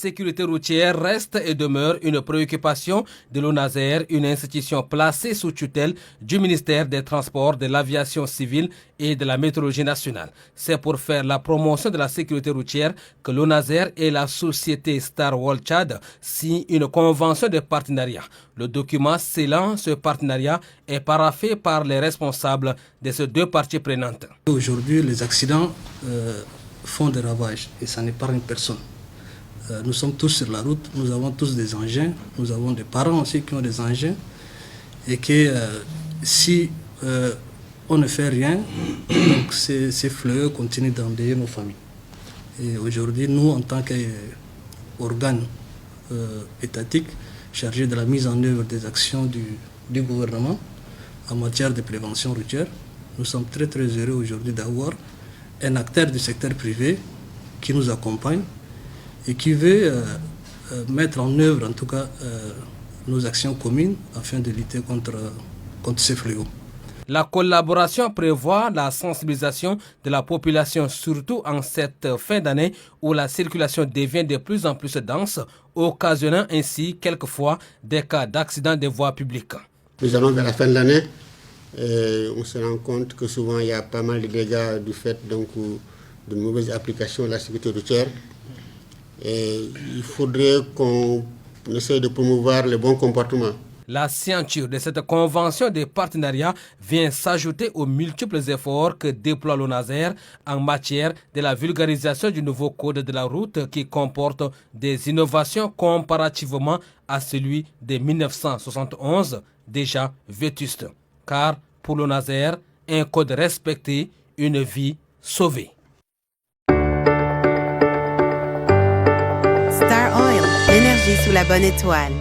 sécurité routière reste et demeure une préoccupation de l'ONASER, une institution placée sous tutelle du ministère des Transports, de l'Aviation civile et de la Météorologie nationale. C'est pour faire la promotion de la sécurité routière que l'ONASER et la société Star World Tchad signent une convention de partenariat. Le document scellant ce partenariat est paraphé par les responsables de ces deux parties prenantes. Aujourd'hui, les accidents font des ravages et ça n'épargne personne. Nous sommes tous sur la route, nous avons tous des engins, nous avons des parents aussi qui ont des engins et que si on ne fait rien, donc ces fléaux continuent d'endeuiller nos familles. Et aujourd'hui, nous, en tant qu'organe étatique chargé de la mise en œuvre des actions du gouvernement en matière de prévention routière, nous sommes très très heureux aujourd'hui d'avoir un acteur du secteur privé qui nous accompagne et qui veut mettre en œuvre en tout cas nos actions communes afin de lutter contre ces fléaux. La collaboration prévoit la sensibilisation de la population, surtout en cette fin d'année où la circulation devient de plus en plus dense, occasionnant ainsi quelquefois des cas d'accidents de voies publiques. Nous allons vers la fin de l'année et on se rend compte que souvent il y a pas mal de dégâts du fait de mauvaise application de la sécurité routière. Et il faudrait qu'on essaie de promouvoir le bon comportement. La signature de cette convention de partenariat vient s'ajouter aux multiples efforts que déploie l'ONASER en matière de la vulgarisation du nouveau code de la route qui comporte des innovations comparativement à celui de 1971, déjà vétuste. Car pour l'ONASER, un code respecté, une vie sauvée. Star Oil, l'énergie sous la bonne étoile.